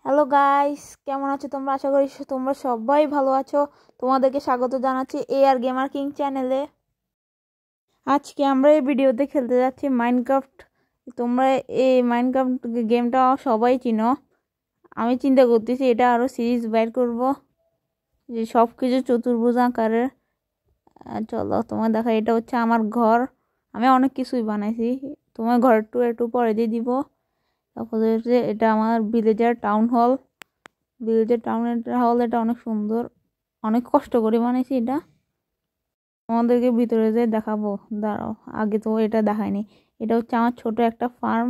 Hello guys, কেমন আছো তোমরা? আশা করি তোমরা সবাই ভালো আছো। তোমাদেরকে স্বাগত জানাচ্ছি AR গেমার কিং চ্যানেলে। আজকে আমরা এই ভিডিওতে খেলতে যাচ্ছি মাইনক্রাফট। তোমরা এই মাইনক্রাফট গেমটা সবাই চিনো। আমি চিন্তা করতেছি এটা আরও সিরিজ বের করব, যে সব কিছু চতুর্ভুজ আকারের। চলো তোমার দেখা, এটা হচ্ছে আমার ঘর। আমি অনেক কিছুই বানাইছি, তোমার ঘর একটু পরে দিয়ে দিব। তারপরে এটা আমার ভিলেজার টাউন হল। এটা অনেক সুন্দর, অনেক কষ্ট করে বানাইছি এটা। আমাদেরকে ভিতরে যেয়ে দেখাবো, দাঁড়াও, আগে তো এটা দেখায়নি। এটা হচ্ছে আমার ছোট একটা ফার্ম।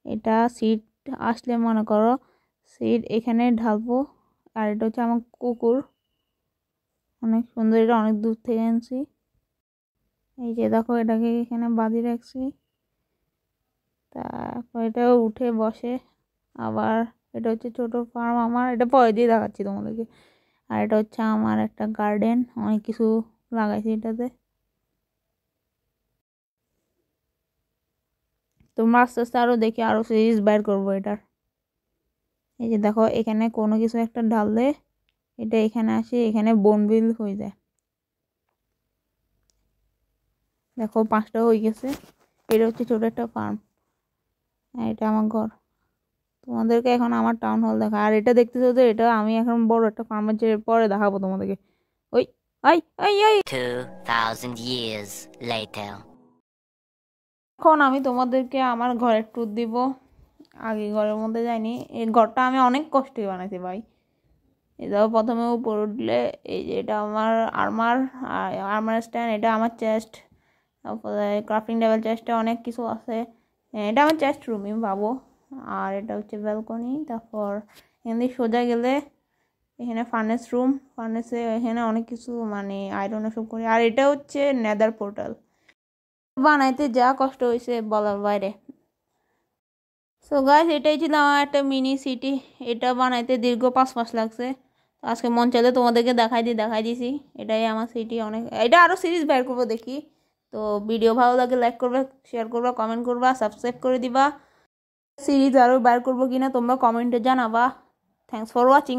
এটা সিড আসলে মনে করো সিড এখানে ঢালবো। আর এটা হচ্ছে আমার কুকুর, অনেক সুন্দর। এটা অনেক দূর থেকে আনছি। এই যে দেখো, এটাকে এখানে বাঁধিয়ে রাখছি। তারপর এটা উঠে বসে আবার। এটা হচ্ছে ছোট ফার্ম আমার, এটা পরে দিয়ে দেখাচ্ছি তোমাদেরকে। আর এটা হচ্ছে আমার একটা গার্ডেন, অনেক কিছু লাগাইছি এটাতে। তোমরা আস্তে আস্তে আরও দেখি, আরও সিরিজ বাইর করবো এটার। এই যে দেখো, এখানে কোনো কিছু একটা ঢাললে এটা এখানে আসে, এখানে বনবিল হয়ে যায়। দেখো 5টা হয়ে গেছে। এটা হচ্ছে ছোট একটা ফার্ম, এটা আমার ঘর। তোমাদেরকে এখন আমার টাউন হল দেখা। আর এটা দেখতেছো তো, এটা আমি এখন বড় একটা ফার্মের যে পরে দেখাবো তোমাদেরকে। ওই ওই ওই ওই 2000 years later. এখন আমি তোমাদেরকে আমার ঘরের ট্যুর দিব। আগে ঘরের মধ্যে যাইনি, এই ঘরটা আমি অনেক কষ্টে বানাইছি ভাই। এটাও প্রথমে উপর উঠলে, এই যে এটা আমার আর্মার স্ট্যান্ড, এটা আমার চেস্ট। তারপরে ক্রাফটিং টেবিল, চেস্টে অনেক কিছু আছে। এটা আমার চেস্ট রুমই ভাবো। আর এটা হচ্ছে ব্যালকনি। তারপর এখানে সোজা গেলে এখানে ফার্নেস রুম। ফার্নেসে এখানে অনেক কিছু মানে আয়রন এসব করি। আর এটা হচ্ছে নেদার পোর্টাল। বানাইতে যা কষ্ট হয়েছে বলার বাইরে। সো গাইস, এটাই ছিল আমার একটা মিনি সিটি। এটা বানাইতে দীর্ঘ 5 মাস লাগছে। আজকে মন চাইলে তোমাদেরকে দেখাই দিছি। এটাই আমার সিটি। অনেক, এটা আরও সিরিজ বের করবো দেখি। তো ভিডিও ভালো লাগে লাইক করবে, শেয়ার করবা, কমেন্ট করবা, সাবস্ক্রাইব করে দিবা। সিরিজ আরও বের করবো কিনা তোমরা কমেন্টে জানাবা। Thanks for watching.